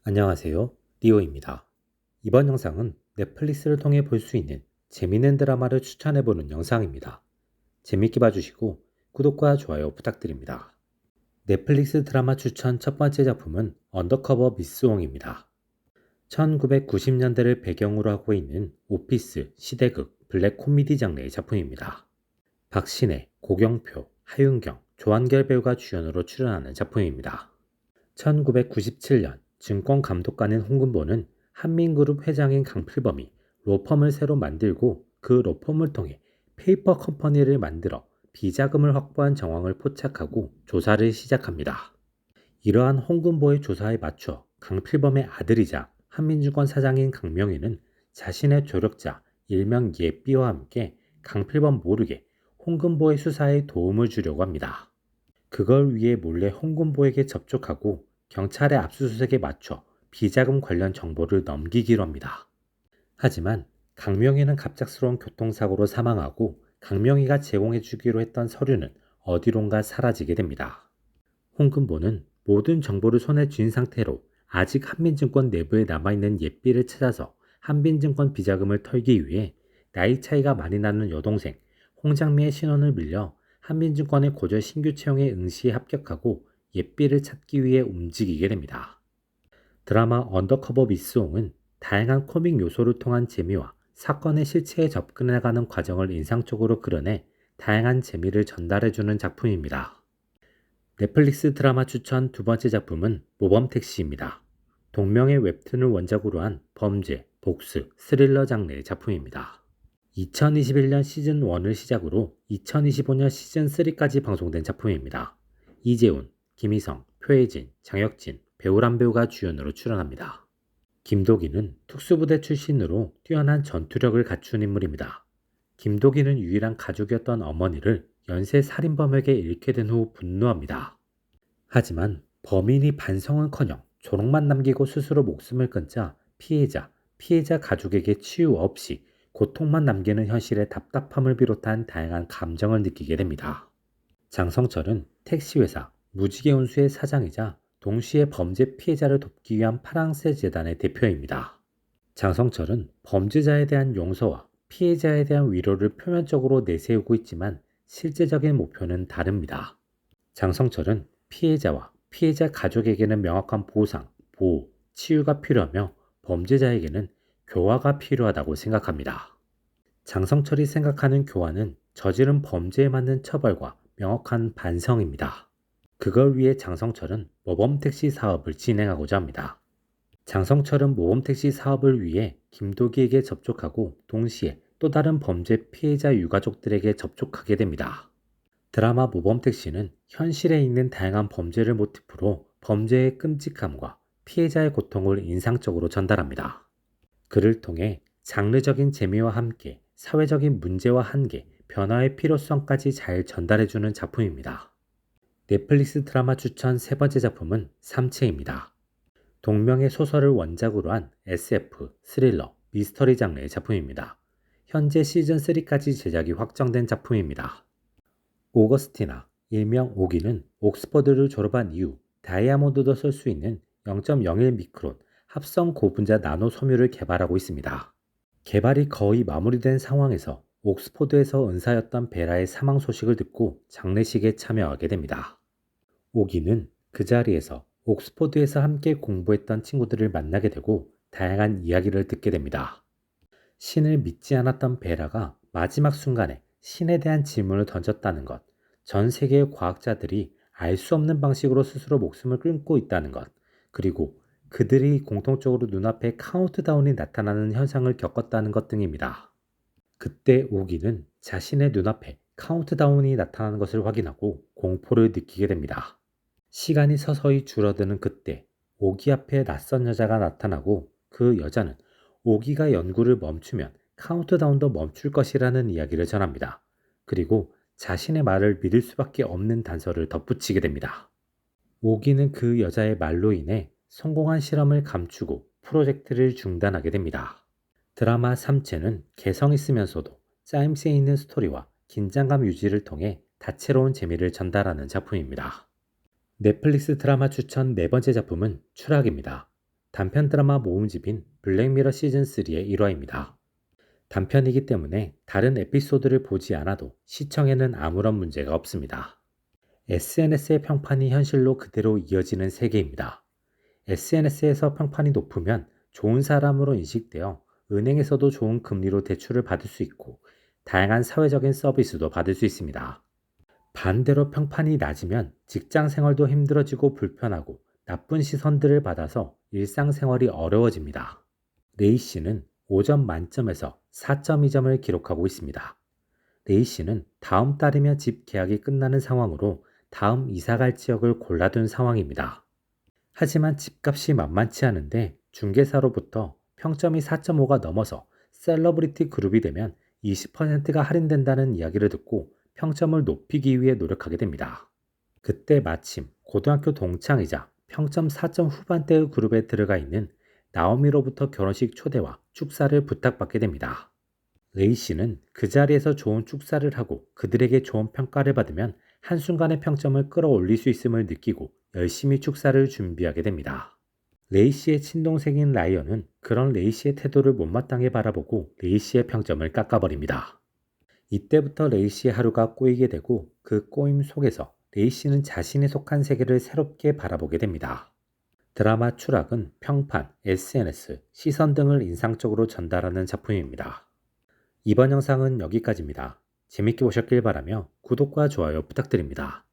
안녕하세요. 리오입니다. 이번 영상은 넷플릭스를 통해 볼 수 있는 재미있는 드라마를 추천해보는 영상입니다. 재밌게 봐주시고 구독과 좋아요 부탁드립니다. 넷플릭스 드라마 추천 첫 번째 작품은 언더커버 미스옹입니다. 1990년대를 배경으로 하고 있는 오피스, 시대극, 블랙 코미디 장르의 작품입니다. 박신혜, 고경표, 하윤경, 조한결 배우가 주연으로 출연하는 작품입니다. 1997년 증권감독관인 홍금보는 한민그룹 회장인 강필범이 로펌을 새로 만들고 그 로펌을 통해 페이퍼 컴퍼니를 만들어 비자금을 확보한 정황을 포착하고 조사를 시작합니다. 이러한 홍금보의 조사에 맞춰 강필범의 아들이자 한민증권 사장인 강명희는 자신의 조력자 일명 예삐와 함께 강필범 모르게 홍금보의 수사에 도움을 주려고 합니다. 그걸 위해 몰래 홍금보에게 접촉하고 경찰의 압수수색에 맞춰 비자금 관련 정보를 넘기기로 합니다. 하지만 강명희는 갑작스러운 교통사고로 사망하고 강명희가 제공해주기로 했던 서류는 어디론가 사라지게 됩니다. 홍금보는 모든 정보를 손에 쥔 상태로 아직 한빈증권 내부에 남아있는 예삐를 찾아서 한빈증권 비자금을 털기 위해 나이 차이가 많이 나는 여동생 홍장미의 신원을 빌려 한빈증권의 고졸 신규 채용에 응시에 합격하고 예삐를 찾기 위해 움직이게 됩니다. 드라마 언더커버 미스홍은 다양한 코믹 요소를 통한 재미와 사건의 실체에 접근해가는 과정을 인상적으로 그려내 다양한 재미를 전달해주는 작품입니다. 넷플릭스 드라마 추천 두 번째 작품은 모범택시입니다. 동명의 웹툰을 원작으로 한 범죄, 복수, 스릴러 장르의 작품입니다. 2021년 시즌 1을 시작으로 2025년 시즌 3까지 방송된 작품입니다. 이재훈, 김희성, 표혜진, 장혁진, 배우란 배우가 주연으로 출연합니다. 김도기는 특수부대 출신으로 뛰어난 전투력을 갖춘 인물입니다. 김도기는 유일한 가족이었던 어머니를 연쇄 살인범에게 잃게 된 후 분노합니다. 하지만 범인이 반성은커녕 조롱만 남기고 스스로 목숨을 끊자 피해자 가족에게 치유 없이 고통만 남기는 현실의 답답함을 비롯한 다양한 감정을 느끼게 됩니다. 장성철은 택시회사 무지개운수의 사장이자 동시에 범죄 피해자를 돕기 위한 파랑새 재단의 대표입니다. 장성철은 범죄자에 대한 용서와 피해자에 대한 위로를 표면적으로 내세우고 있지만 실제적인 목표는 다릅니다. 장성철은 피해자와 피해자 가족에게는 명확한 보상, 보호, 치유가 필요하며 범죄자에게는 교화가 필요하다고 생각합니다. 장성철이 생각하는 교화는 저지른 범죄에 맞는 처벌과 명확한 반성입니다. 그걸 위해 장성철은 모범택시 사업을 진행하고자 합니다. 장성철은 모범택시 사업을 위해 김도기에게 접촉하고 동시에 또 다른 범죄 피해자 유가족들에게 접촉하게 됩니다. 드라마 모범택시는 현실에 있는 다양한 범죄를 모티프로 범죄의 끔찍함과 피해자의 고통을 인상적으로 전달합니다. 그를 통해 장르적인 재미와 함께 사회적인 문제와 한계, 변화의 필요성까지 잘 전달해주는 작품입니다. 넷플릭스 드라마 추천 세 번째 작품은 삼체입니다. 동명의 소설을 원작으로 한 SF, 스릴러, 미스터리 장르의 작품입니다. 현재 시즌3까지 제작이 확정된 작품입니다. 오거스티나, 일명 오기는 옥스퍼드를 졸업한 이후 다이아몬드도 쓸 수 있는 0.01 미크론 합성 고분자 나노 섬유를 개발하고 있습니다. 개발이 거의 마무리된 상황에서 옥스퍼드에서 은사였던 베라의 사망 소식을 듣고 장례식에 참여하게 됩니다. 오기는 그 자리에서 옥스퍼드에서 함께 공부했던 친구들을 만나게 되고 다양한 이야기를 듣게 됩니다. 신을 믿지 않았던 베라가 마지막 순간에 신에 대한 질문을 던졌다는 것, 전 세계의 과학자들이 알 수 없는 방식으로 스스로 목숨을 끊고 있다는 것, 그리고 그들이 공통적으로 눈앞에 카운트다운이 나타나는 현상을 겪었다는 것 등입니다. 그때 오기는 자신의 눈앞에 카운트다운이 나타나는 것을 확인하고 공포를 느끼게 됩니다. 시간이 서서히 줄어드는 그때 오기 앞에 낯선 여자가 나타나고 그 여자는 오기가 연구를 멈추면 카운트다운도 멈출 것이라는 이야기를 전합니다. 그리고 자신의 말을 믿을 수밖에 없는 단서를 덧붙이게 됩니다. 오기는 그 여자의 말로 인해 성공한 실험을 감추고 프로젝트를 중단하게 됩니다. 드라마 삼체는 개성 있으면서도 짜임새 있는 스토리와 긴장감 유지를 통해 다채로운 재미를 전달하는 작품입니다. 넷플릭스 드라마 추천 네 번째 작품은 추락입니다. 단편 드라마 모음집인 블랙미러 시즌3의 일화입니다. 단편이기 때문에 다른 에피소드를 보지 않아도 시청에는 아무런 문제가 없습니다. SNS의 평판이 현실로 그대로 이어지는 세계입니다. SNS에서 평판이 높으면 좋은 사람으로 인식되어 은행에서도 좋은 금리로 대출을 받을 수 있고 다양한 사회적인 서비스도 받을 수 있습니다. 반대로 평판이 낮으면 직장 생활도 힘들어지고 불편하고 나쁜 시선들을 받아서 일상생활이 어려워집니다. 레이 씨는 5점 만점에서 4.2점을 기록하고 있습니다. 레이 씨는 다음 달이면 집 계약이 끝나는 상황으로 다음 이사갈 지역을 골라둔 상황입니다. 하지만 집값이 만만치 않은데 중개사로부터 평점이 4.5가 넘어서 셀러브리티 그룹이 되면 20%가 할인된다는 이야기를 듣고 평점을 높이기 위해 노력하게 됩니다. 그때 마침 고등학교 동창이자 평점 4점 후반대의 그룹에 들어가 있는 나오미로부터 결혼식 초대와 축사를 부탁받게 됩니다. 레이 씨는 그 자리에서 좋은 축사를 하고 그들에게 좋은 평가를 받으면 한순간에 평점을 끌어올릴 수 있음을 느끼고 열심히 축사를 준비하게 됩니다. 레이 씨의 친동생인 라이언은 그런 레이 씨의 태도를 못마땅해 바라보고 레이 씨의 평점을 깎아버립니다. 이때부터 레이 씨의 하루가 꼬이게 되고 그 꼬임 속에서 레이 씨는 자신이 속한 세계를 새롭게 바라보게 됩니다. 드라마 추락은 평판, SNS, 시선 등을 인상적으로 전달하는 작품입니다. 이번 영상은 여기까지입니다. 재밌게 보셨길 바라며 구독과 좋아요 부탁드립니다.